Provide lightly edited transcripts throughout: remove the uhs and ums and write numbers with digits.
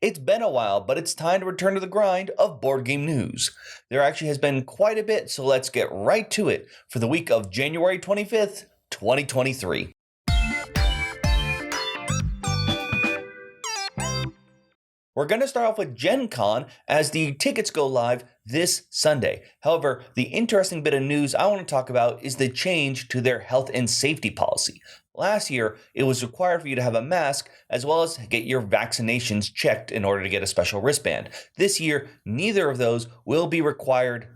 It's been a while, but it's time to return to the grind of board game news. There actually has been quite a bit, so let's get right to it for the week of January 25th, 2023. We're going to start off with Gen Con as the tickets go live this Sunday. However, the interesting bit of news I want to talk about is the change to their health and safety policy. Last year, it was required for you to have a mask as well as get your vaccinations checked in order to get a special wristband. This year, neither of those will be required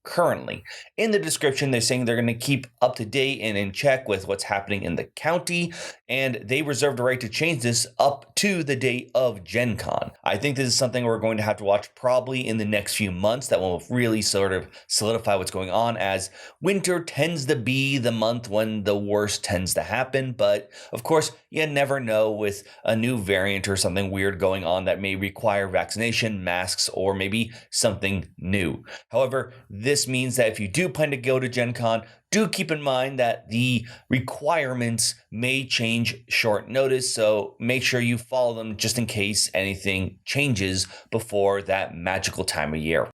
currently. In the description, they're saying they're going to keep up to date and in check with what's happening in the county, and they reserve the right to change this up to the date of Gen Con. I think this is something we're going to have to watch probably in the next few months that will really sort of solidify what's going on, as winter tends to be the month when the worst tends to happen. But of course, you never know with a new variant or something weird going on that may require vaccination, masks, or maybe something new. However, this means that if you do plan to go to Gen Con, do keep in mind that the requirements may change short notice, so make sure you follow them just in case anything changes before that magical time of year.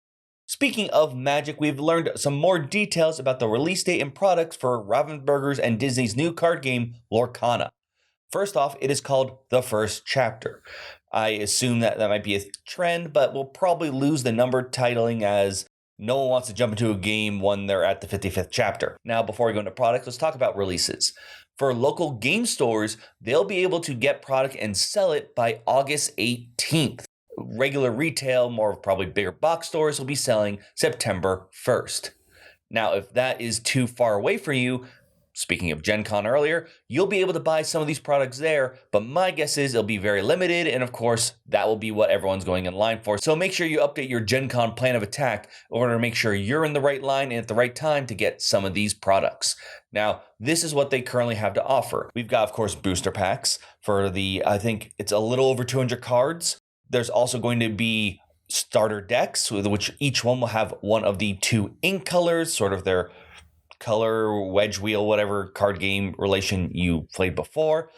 Speaking of magic, we've learned some more details about the release date and products for Ravensburger's and Disney's new card game, Lorcana. First off, it is called The First Chapter. I assume that might be a trend, but we'll probably lose the number titling as no one wants to jump into a game when they're at the 55th chapter. Now, before we go into products, let's talk about releases. For local game stores, they'll be able to get product and sell it by August 18th. Regular retail, more probably bigger box stores, will be selling September 1st. Now, if that is too far away for you, speaking of Gen Con earlier, you'll be able to buy some of these products there, but my guess is it'll be very limited, and of course, that will be what everyone's going in line for. So make sure you update your Gen Con plan of attack in order to make sure you're in the right line and at the right time to get some of these products. Now, this is what they currently have to offer. We've got, of course, booster packs for I think it's a little over 200 cards. There's also going to be starter decks, which each one will have one of the two ink colors, sort of their color, wedge wheel, whatever card game relation you played before.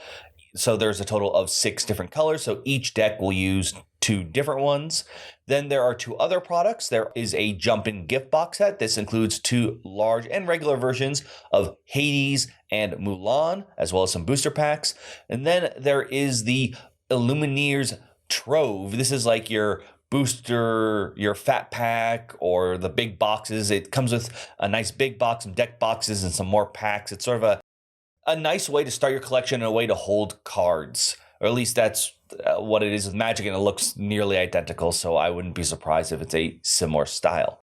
So there's a total of 6 different colors. So each deck will use 2 different ones. Then there are 2 other products. There is a jump-in gift box set. This includes 2 large and regular versions of Hades and Mulan, as well as some booster packs. And then there is the Illumineers Trove. This is like your booster, your fat pack, or the big boxes. It comes with a nice big box, some deck boxes, and some more packs. It's sort of a nice way to start your collection and a way to hold cards. Or at least that's what it is with Magic, and it looks nearly identical, so I wouldn't be surprised if it's a similar style.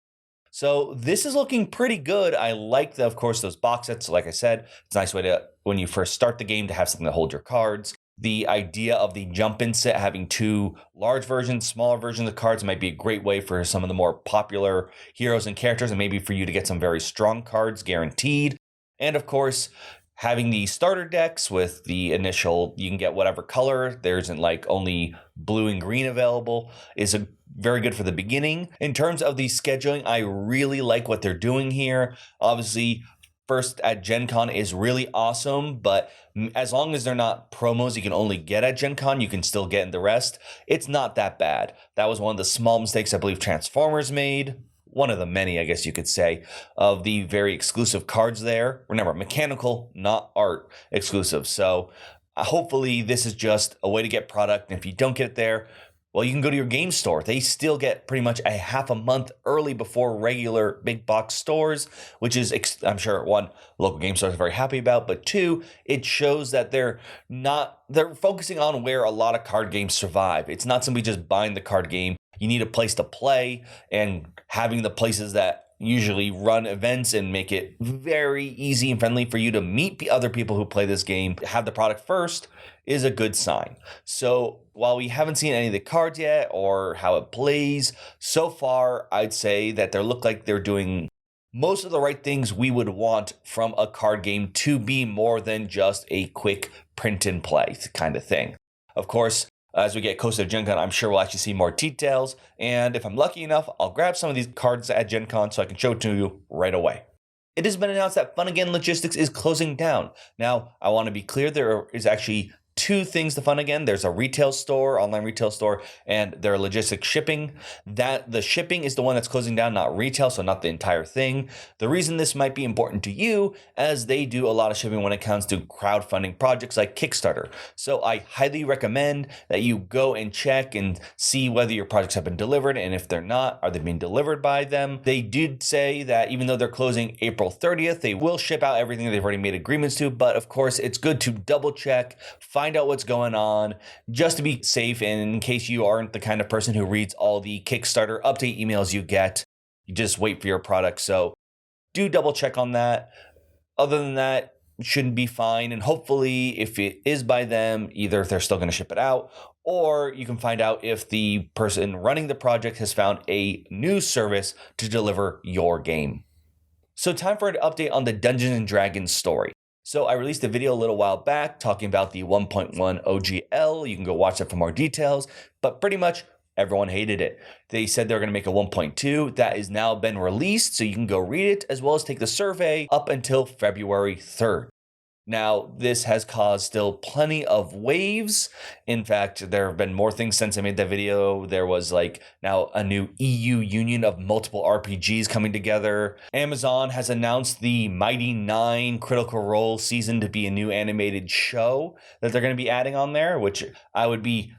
So this is looking pretty good. I like, of course, those box sets. Like I said, it's a nice way to, when you first start the game, to have something to hold your cards. The idea of the jump-in set having 2 large versions, smaller versions of cards might be a great way for some of the more popular heroes and characters, and maybe for you to get some very strong cards guaranteed. And of course, having the starter decks with the initial, you can get whatever color. There isn't like only blue and green available, is very good for the beginning. In terms of the scheduling, I really like what they're doing here. Obviously, first at Gen Con is really awesome, but as long as they're not promos you can only get at Gen Con, you can still get in the rest. It's not that bad. That was one of the small mistakes I believe Transformers made. One of the many, I guess you could say, of the very exclusive cards there. Remember, mechanical, not art exclusive. So hopefully this is just a way to get product. And if you don't get it there, well, you can go to your game store. They still get pretty much a half a month early before regular big box stores, which is, I'm sure, 1, local game stores are very happy about, but 2, it shows that they're focusing on where a lot of card games survive. It's not simply just buying the card game. You need a place to play, and having the places that usually run events and make it very easy and friendly for you to meet the other people who play this game, have the product first, is a good sign. So while we haven't seen any of the cards yet or how it plays, so far I'd say that they look like they're doing most of the right things we would want from a card game to be more than just a quick print and play kind of thing. Of course, as we get closer to Gen Con, I'm sure we'll actually see more details. And if I'm lucky enough, I'll grab some of these cards at Gen Con so I can show it to you right away. It has been announced that Funagain Logistics is closing down. Now, I want to be clear, there is actually two things to Funagain. There's a retail store, online retail store, and their logistics shipping. That the shipping is the one that's closing down, not retail, so not the entire thing. The reason this might be important to you, as they do a lot of shipping when it comes to crowdfunding projects like Kickstarter. So I highly recommend that you go and check and see whether your projects have been delivered, and if they're not, are they being delivered by them? They did say that even though they're closing April 30th, they will ship out everything they've already made agreements to, but of course it's good to double check, find out what's going on, just to be safe, and in case you aren't the kind of person who reads all the Kickstarter update emails you get, you just wait for your product. So do double check on that. Other than that, it shouldn't be fine. And hopefully, if it is by them, either if they're still going to ship it out, or you can find out if the person running the project has found a new service to deliver your game. So time for an update on the Dungeons & Dragons story. So I released a video a little while back talking about the 1.1 OGL. You can go watch that for more details, but pretty much everyone hated it. They said they're going to make a 1.2 that has now been released, so you can go read it as well as take the survey up until February 3rd. Now, this has caused still plenty of waves. In fact, there have been more things since I made that video. There was now a new EU union of multiple RPGs coming together. Amazon has announced the Mighty 9 Critical Role season to be a new animated show that they're going to be adding on there, which I would be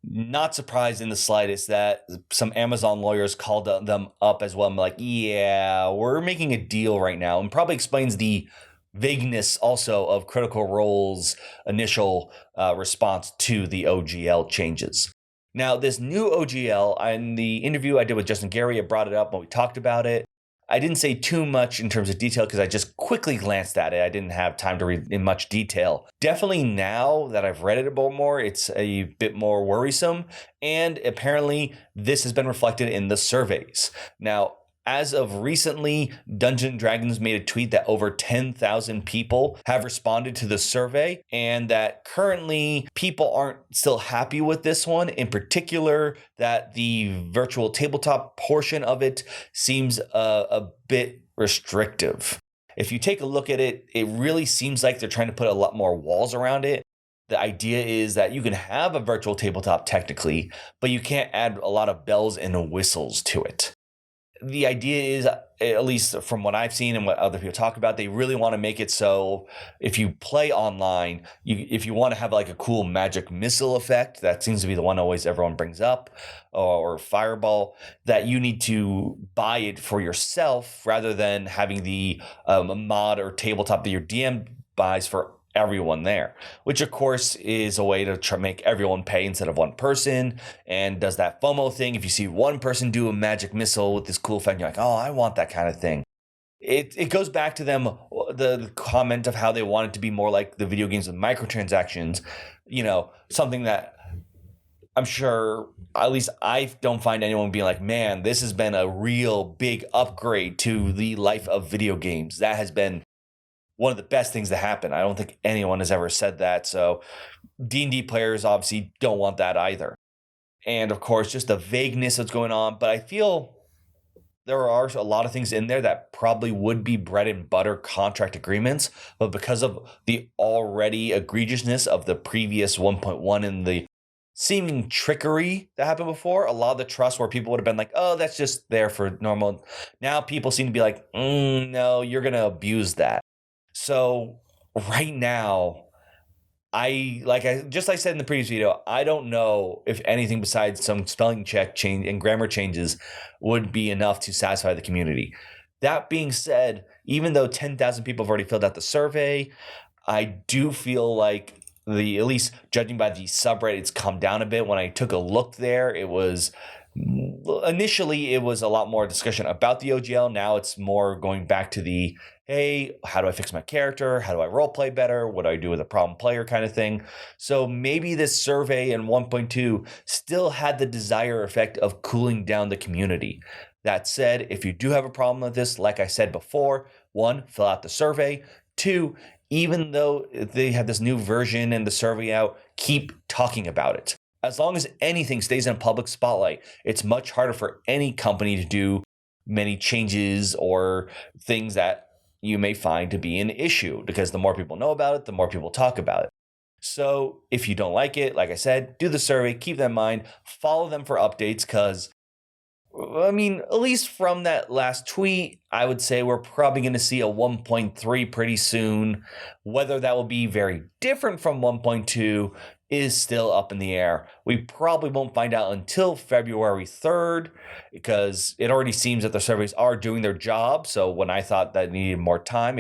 not surprised in the slightest that some Amazon lawyers called them up as well. I'm like, yeah, we're making a deal right now, and probably explains the vagueness also of Critical Role's initial response to the OGL changes. Now, this new OGL, in the interview I did with Justin Gary, I brought it up when we talked about it. I didn't say too much in terms of detail because I just quickly glanced at it. I didn't have time to read in much detail. Definitely now that I've read it a bit more, it's a bit more worrisome. And apparently this has been reflected in the surveys. Now, as of recently, Dungeons & Dragons made a tweet that over 10,000 people have responded to the survey, and that currently people aren't still happy with this one. In particular, that the virtual tabletop portion of it seems a bit restrictive. If you take a look at it, it really seems like they're trying to put a lot more walls around it. The idea is that you can have a virtual tabletop technically, but you can't add a lot of bells and whistles to it. The idea is, at least from what I've seen and what other people talk about, they really want to make it so if you play online, if you want to have a cool magic missile effect, that seems to be the one always everyone brings up, or fireball, that you need to buy it for yourself rather than having the mod or tabletop that your DM buys for everyone there, which of course is a way to try make everyone pay instead of one person, and does that FOMO thing. If you see one person do a magic missile with this cool effect, you're like, oh, I want that kind of thing. It goes back to them, the comment of how they want it to be more like the video games with microtransactions, something that I'm sure, at least I don't find anyone being like, man, this has been a real big upgrade to the life of video games. That has been one of the best things to happen. I don't think anyone has ever said that. So D&D players obviously don't want that either. And of course, just the vagueness that's going on. But I feel there are a lot of things in there that probably would be bread and butter contract agreements. But because of the already egregiousness of the previous 1.1 and the seeming trickery that happened before, a lot of the trust where people would have been like, oh, that's just there for normal. Now people seem to be like, no, you're going to abuse that. So right now, I said in the previous video, I don't know if anything besides some spelling check change and grammar changes would be enough to satisfy the community. That being said, even though 10,000 people have already filled out the survey, I do feel like at least judging by the subreddit, it's come down a bit. When I took a look there, initially it was a lot more discussion about the OGL. Now it's more going back to the, hey, how do I fix my character? How do I role play better? What do I do with a problem player kind of thing? So maybe this survey in 1.2 still had the desired effect of cooling down the community. That said, if you do have a problem with this, like I said before, 1, fill out the survey. 2, even though they have this new version and the survey out, keep talking about it. As long as anything stays in a public spotlight, it's much harder for any company to do many changes or things that you may find to be an issue, because the more people know about it, the more people talk about it. So if you don't like it, like I said, do the survey, keep that in mind, follow them for updates because at least from that last tweet, I would say we're probably going to see a 1.3 pretty soon. Whether that will be very different from 1.2 is still up in the air. We probably won't find out until February 3rd because it already seems that the surveys are doing their job. So when I thought that needed more time,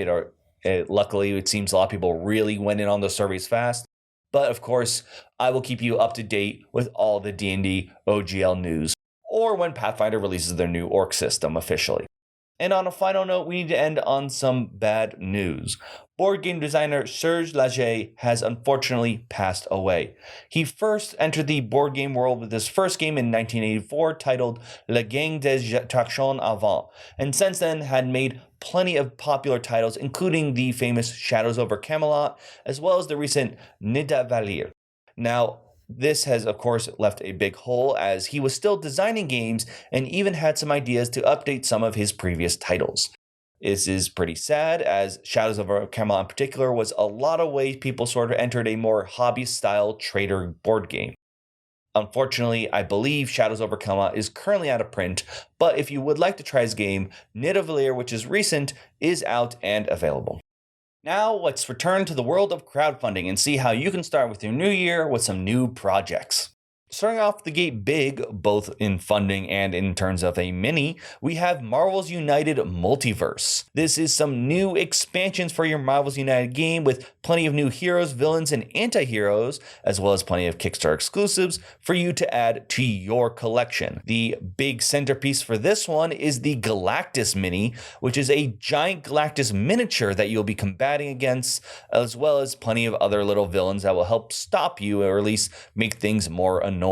luckily it seems a lot of people really went in on those surveys fast. But of course, I will keep you up to date with all the D&D OGL news, or when Pathfinder releases their new orc system officially. And on a final note, we need to end on some bad news. Board game designer Serge Laget has unfortunately passed away. He first entered the board game world with his first game in 1984 titled La Gang des Tractions Avant, and since then had made plenty of popular titles, including the famous Shadows over Camelot, as well as the recent Nidavellir. Now, this has, of course, left a big hole as he was still designing games and even had some ideas to update some of his previous titles. This is pretty sad, as Shadows over Camelot in particular was a lot of ways people sort of entered a more hobby-style trader board game. Unfortunately, I believe Shadows over Camelot is currently out of print, but if you would like to try his game, Nidavellir, which is recent, is out and available. Now let's return to the world of crowdfunding and see how you can start with your new year with some new projects. Starting off the gate big, both in funding and in terms of a mini, we have Marvel's United Multiverse. This is some new expansions for your Marvel's United game with plenty of new heroes, villains, and anti-heroes, as well as plenty of Kickstarter exclusives for you to add to your collection. The big centerpiece for this one is the Galactus mini, which is a giant Galactus miniature that you'll be combating against, as well as plenty of other little villains that will help stop you or at least make things more annoying.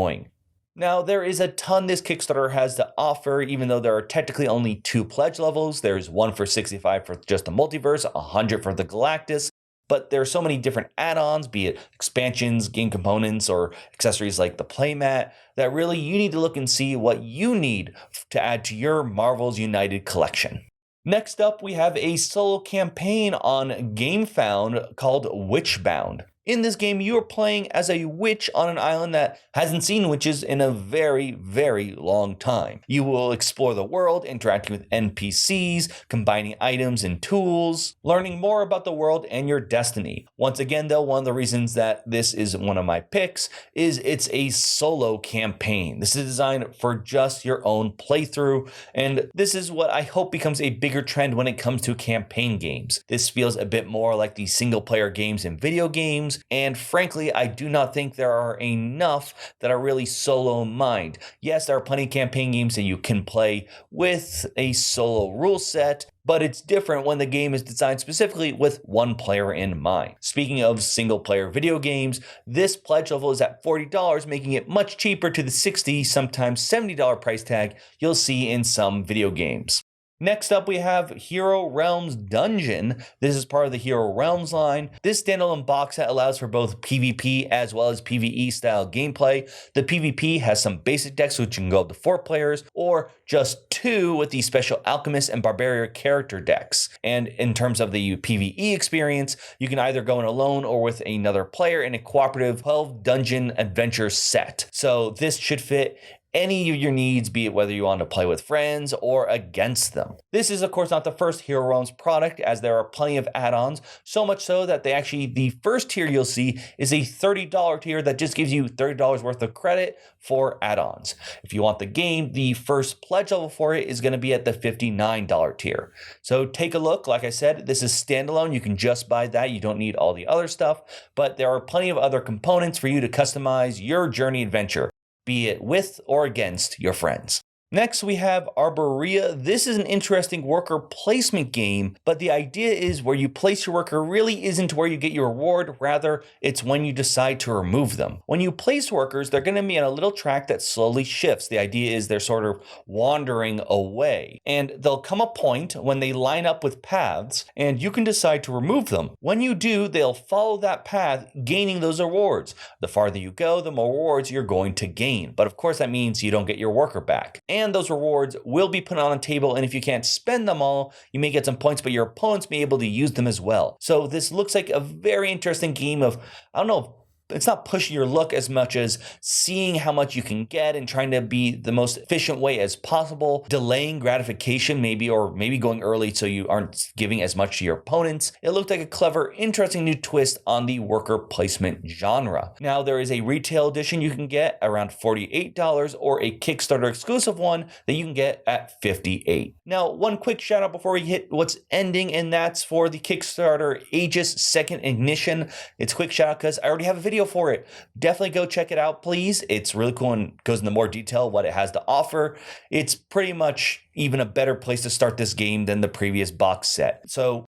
Now, there is a ton this Kickstarter has to offer, even though there are technically only 2 pledge levels. There's one for 65 for just the multiverse, 100 for the Galactus, but there are so many different add-ons, be it expansions, game components, or accessories like the playmat, that really you need to look and see what you need to add to your Marvel's United collection. Next up, we have a solo campaign on GameFound called Witchbound. In this game, you are playing as a witch on an island that hasn't seen witches in a very, very long time. You will explore the world, interacting with NPCs, combining items and tools, learning more about the world and your destiny. Once again, though, one of the reasons that this is one of my picks is it's a solo campaign. This is designed for just your own playthrough, and this is what I hope becomes a bigger trend when it comes to campaign games. This feels a bit more like the single-player games in video games, and frankly, I do not think there are enough that are really solo in mind. Yes, there are plenty of campaign games that you can play with a solo rule set, but it's different when the game is designed specifically with one player in mind. Speaking of single-player video games, this pledge level is at $40, making it much cheaper to the $60, sometimes $70 price tag you'll see in some video games. Next up, we have Hero Realms Dungeon. This is part of the Hero Realms line. This standalone box set allows for both PvP as well as PvE style gameplay. The PvP has some basic decks which can go up to 4 players, or just 2 with the special Alchemist and Barbarian character decks. And in terms of the PvE experience, you can either go in alone or with another player in a cooperative 12 dungeon adventure set. So this should fit any of your needs, be it whether you want to play with friends or against them. This is, of course, not the first Hero Realms product, as there are plenty of add-ons, so much so that the first tier you'll see is a $30 tier that just gives you $30 worth of credit for add-ons. If you want the game, the first pledge level for it is going to be at the $59 tier. So take a look. Like I said, this is standalone. You can just buy that. You don't need all the other stuff, but there are plenty of other components for you to customize your journey adventure, be it with or against your friends. Next, we have Arborea. This is an interesting worker placement game, but the idea is where you place your worker really isn't where you get your reward, rather it's when you decide to remove them. When you place workers, they're going to be on a little track that slowly shifts. The idea is they're sort of wandering away, and there'll come a point when they line up with paths, and you can decide to remove them. When you do, they'll follow that path, gaining those rewards. The farther you go, the more rewards you're going to gain, but of course that means you don't get your worker back. And those rewards will be put on a table, and if you can't spend them all, you may get some points, but your opponents may be able to use them as well. So this looks like a very interesting game of, I don't know, it's not pushing your luck as much as seeing how much you can get and trying to be the most efficient way as possible, delaying gratification maybe, or maybe going early so you aren't giving as much to your opponents. It looked like a clever, interesting new twist on the worker placement genre. Now, there is a retail edition you can get around $48 or a Kickstarter exclusive one that you can get at $58. Now, one quick shout out before we hit what's ending, and that's for the Kickstarter Aegis Second Ignition. It's a quick shout out because I already have a video for it. Definitely go check it out, please. It's really cool and goes into more detail what it has to offer. It's pretty much even a better place to start this game than the previous box set. So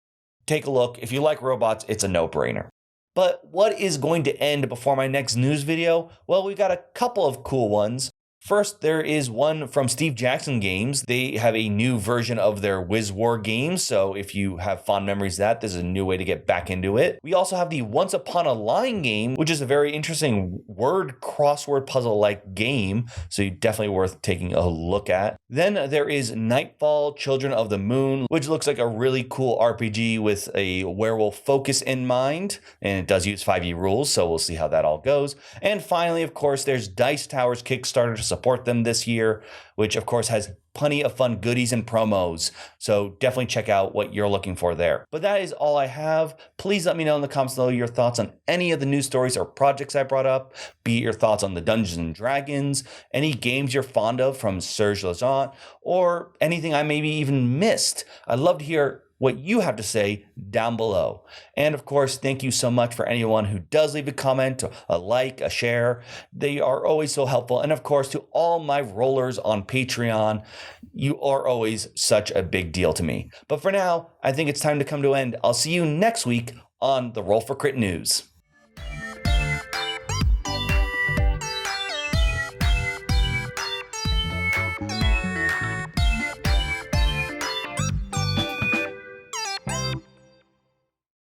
take a look. If you like robots, it's a no-brainer. But what is going to end before my next news video? Well, we've got a couple of cool ones. First, there is one from Steve Jackson Games. They have a new version of their Wiz War game, so if you have fond memories of that, this is a new way to get back into it. We also have the Once Upon a Line game, which is a very interesting word crossword puzzle-like game, so definitely worth taking a look at. Then there is Nightfall Children of the Moon, which looks like a really cool RPG with a werewolf focus in mind, and it does use 5e rules, so we'll see how that all goes. And finally, of course, there's Dice Tower's Kickstarter to support them this year, which of course has plenty of fun goodies and promos. So definitely check out what you're looking for there. But that is all I have. Please let me know in the comments below your thoughts on any of the news stories or projects I brought up, be it your thoughts on the Dungeons and Dragons, any games you're fond of from Serge, or anything I maybe even missed. I'd love to hear what you have to say down below. And of course, thank you so much for anyone who does leave a comment, a like, a share. They are always so helpful. And of course, to all my rollers on Patreon, you are always such a big deal to me. But for now, I think it's time to come to an end. I'll see you next week on the Roll for Crit News.